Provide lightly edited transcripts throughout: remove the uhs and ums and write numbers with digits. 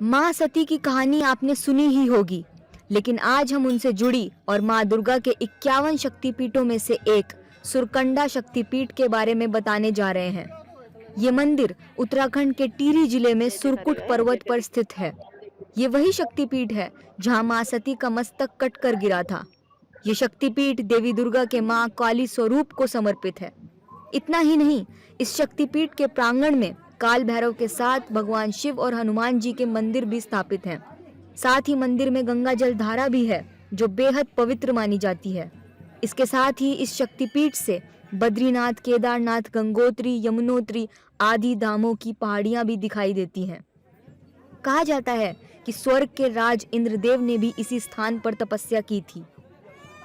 माँ सती की कहानी आपने सुनी ही होगी, लेकिन आज हम उनसे जुड़ी और माँ दुर्गा के 51 शक्तिपीठों में से एक सुरकंडा शक्तिपीठ के बारे में बताने जा रहे हैं। ये मंदिर उत्तराखंड के टिहरी जिले में सुरकुट पर्वत पर स्थित है। ये वही शक्तिपीठ है जहाँ माँ सती का मस्तक कटकर गिरा था। ये शक्तिपीठ देवी दुर्गा के माँ काली स्वरूप को समर्पित है। इतना ही नहीं, इस शक्तिपीठ के प्रांगण में काल भैरव के साथ भगवान शिव और हनुमान जी के मंदिर भी स्थापित हैं। साथ ही मंदिर में गंगा जल धारा भी है जो बेहद पवित्र मानी जाती है। इसके साथ ही इस शक्तिपीठ से बद्रीनाथ, केदारनाथ, गंगोत्री, यमुनोत्री आदि धामों की पहाड़ियां भी दिखाई देती हैं। कहा जाता है कि स्वर्ग के राज इंद्रदेव ने भी इसी स्थान पर तपस्या की थी,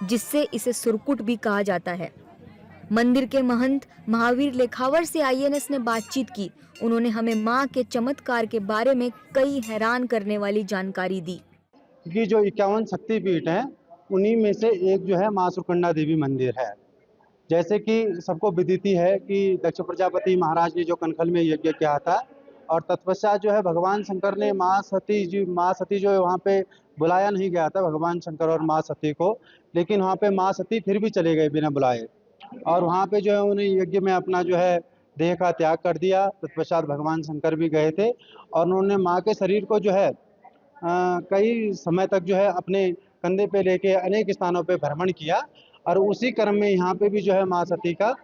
जिससे इसे सुरकुट भी कहा जाता है। मंदिर के महंत महावीर लेखावर से INS ने बातचीत की। उन्होंने हमें माँ के चमत्कार के बारे में कई हैरान करने वाली जानकारी दी। कि जो 51 शक्तिपीठ हैं उन्हीं में से एक जो है माँ सुरकंडा देवी मंदिर है। जैसे कि सबको विदित है कि दक्ष प्रजापति महाराज ने जो कनखल में यज्ञ किया था और तत्पश्चात जो है भगवान शंकर ने माँ सती जो है वहाँ पे बुलाया नहीं गया था भगवान शंकर और माँ सती को, लेकिन वहाँ पे माँ सती फिर भी चले गए बिना बुलाए और वहाँ पे जो है उन्हें यज्ञ में अपना जो है देह का त्याग कर दिया। तत्पश्चात भगवान शंकर भी गए थे और उन्होंने माँ के शरीर को जो है कई समय तक जो है अपने कंधे पे लेके अनेक स्थानों पे भ्रमण किया और उसी क्रम में यहाँ पे भी जो है माँ सती का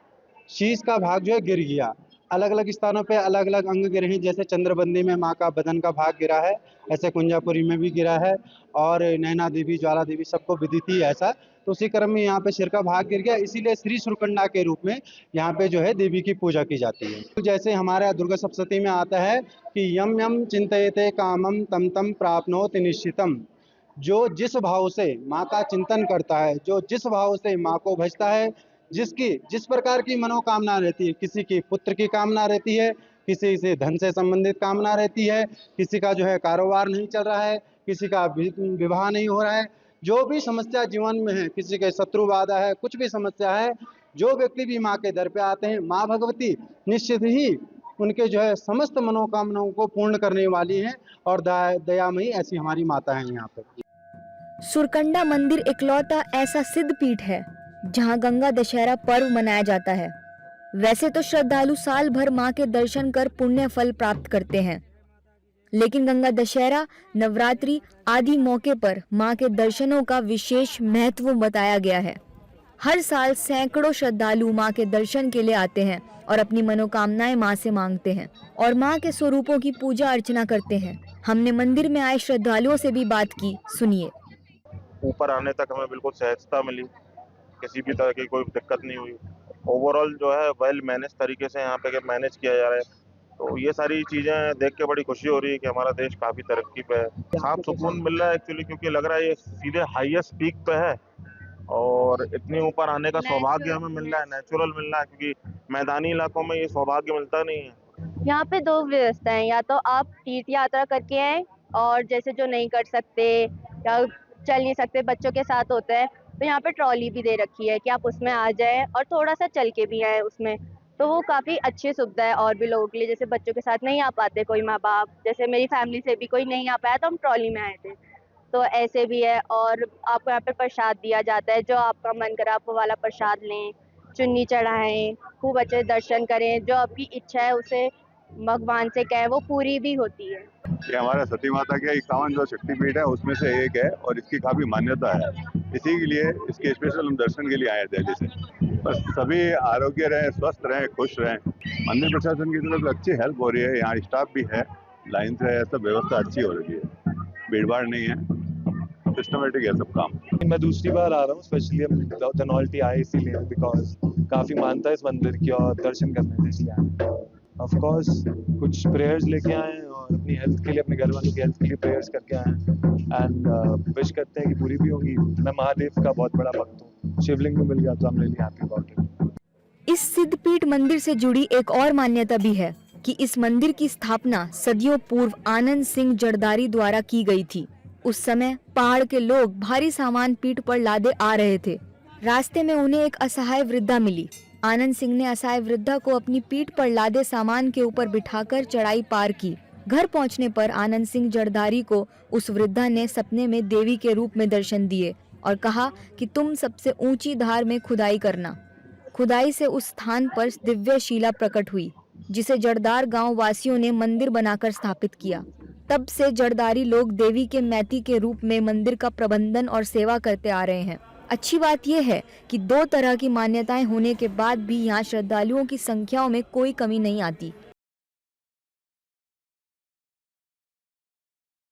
शीश का भाग जो है गिर गया। अलग अलग स्थानों पे अलग अलग अंग गिरे हैं, जैसे चंद्रबंदी में माँ का बदन का भाग गिरा है, ऐसे कुंजापुरी में भी गिरा है और नैना देवी, ज्वाला देवी सबको विदित ही ऐसा। तो उसी क्रम में यहाँ पे सिर का भाग गिर गया, इसीलिए श्री सुरकंडा के रूप में यहाँ पे जो है देवी की पूजा की जाती है। तो जैसे हमारे यहाँ दुर्गा सप्तशती में आता है कि यम यम चिंतयते कामम तम तम प्राप्नोति निश्चितम। जो जिस भाव से माँ का चिंतन करता है, जो जिस भाव से माँ को भजता है, जिस प्रकार की मनोकामना रहती है, किसी की पुत्र की कामना रहती है, किसी से धन से संबंधित कामना रहती है, किसी का जो है कारोबार नहीं चल रहा है, किसी का विवाह नहीं हो रहा है, जो भी समस्या जीवन में है, किसी के शत्रु बाधा है, कुछ भी समस्या है, जो व्यक्ति भी माँ के दर पे आते हैं, माँ भगवती निश्चित ही उनके जो है समस्त मनोकामनाओं को पूर्ण करने वाली हैं और दयामयी ऐसी हमारी माता है यहाँ पर। सुरकंडा मंदिर इकलौता ऐसा सिद्ध पीठ है जहां गंगा दशहरा पर्व मनाया जाता है। वैसे तो श्रद्धालु साल भर मां के दर्शन कर पुण्य फल प्राप्त करते हैं, लेकिन गंगा दशहरा, नवरात्रि आदि मौके पर मां के दर्शनों का विशेष महत्व बताया गया है। हर साल सैकड़ों श्रद्धालु मां के दर्शन के लिए आते हैं और अपनी मनोकामनाएं मां से मांगते हैं और मां के स्वरूपों की पूजा अर्चना करते हैं। हमने मंदिर में आए श्रद्धालुओं से भी बात की, सुनिए। ऊपर आने तक हमें बिल्कुल सहजता मिली, किसी भी तरह की कोई दिक्कत नहीं हुई। ओवरऑल जो है वेल मैनेज तरीके से यहाँ पे मैनेज किया जा रहा है, तो ये सारी चीज़ें देख के बड़ी खुशी हो रही है कि हमारा देश काफ़ी तरक्की पे है। साफ सुकून मिल रहा है एक्चुअली, क्योंकि लग रहा है ये सीधे हाईएस्ट पीक पे है और इतने ऊपर आने का सौभाग्य हमें मिल रहा है, नेचुरल मिल रहा है, क्योंकि मैदानी इलाकों में ये सौभाग्य मिलता नहीं है। यहाँ पे दो व्यवस्था है, या तो आप तीर्थ यात्रा करके आए और जैसे जो नहीं कर सकते या चल नहीं सकते, बच्चों के साथ होता है, तो यहाँ पे ट्रॉली भी दे रखी है कि आप उसमें आ जाए और थोड़ा सा चल के भी आए उसमें, तो वो काफ़ी अच्छी सुविधा है और भी लोगों के लिए। जैसे बच्चों के साथ नहीं आ पाते कोई माँ बाप, जैसे मेरी फैमिली से भी कोई नहीं आ पाया तो हम ट्रॉली में आए थे, तो ऐसे भी है। और आपको यहाँ पे प्रसाद दिया जाता है, जो आपका मन करे आप वो वाला प्रसाद लें, चुन्नी चढ़ाएं, खूब अच्छे दर्शन करें, जो आपकी इच्छा है उसे भगवान से कहें, वो पूरी भी होती है। ये हमारा सती माता के 51 जो शक्तिपीठ है उसमें से एक है और इसकी काफी मान्यता है, इसी के लिए इसके स्पेशल हम दर्शन के लिए आए दिल्ली से। बस सभी आरोग्य रहें, स्वस्थ रहें, खुश रहें। मंदिर प्रशासन की तरफ से अच्छी हेल्प हो रही है, यहाँ स्टाफ भी है, लाइन से है, सब व्यवस्था अच्छी हो रही है, भीड़ भाड़ नहीं है, सिस्टमेटिक है सब काम। मैं दूसरी बार आ रहा हूँ, स्पेशली हम धनौल्टी आए इसीलिए, बिकॉज काफी मानता है इस मंदिर की और दर्शन करने इसलिए आए। ऑफ कोर्स कुछ प्रेयर्स लेके आए हैं और अपनी हेल्थ के लिए, अपने घर वालों की हेल्थ के लिए प्रेयर्स करके आए हैं एंड विश करते हैं कि पूरी भी होंगी। मैं महादेव का बहुत बड़ा भक्त हूँ, शिवलिंग में मिल गया तो I'm really happy about it। इस सिद्धपीठ मंदिर से जुड़ी एक और मान्यता भी है कि इस मंदिर की स्थापना सदियों पूर्व आनंद सिंह जरदारी द्वारा की गई थी। उस समय पहाड़ के लोग भारी सामान पीठ पर लादे आ रहे थे। रास्ते में उन्हें एक असहाय वृद्धा मिली। आनंद सिंह ने असहाय वृद्धा को अपनी पीठ पर लादे सामान के ऊपर बिठाकर चढ़ाई पार की घर पहुंचने पर आनंद सिंह जरदारी को उस वृद्धा ने सपने में देवी के रूप में दर्शन दिए और कहा कि तुम सबसे ऊंची धार में खुदाई करना। खुदाई से उस स्थान पर दिव्य शिला प्रकट हुई, जिसे जरदार गांव वासियों ने मंदिर बनाकर स्थापित किया। तब से जरदारी लोग देवी के मैती के रूप में मंदिर का प्रबंधन और सेवा करते आ रहे हैं। अच्छी बात यह है कि 2 तरह की मान्यताएं होने के बाद भी यहाँ श्रद्धालुओं की संख्याओं में कोई कमी नहीं आती।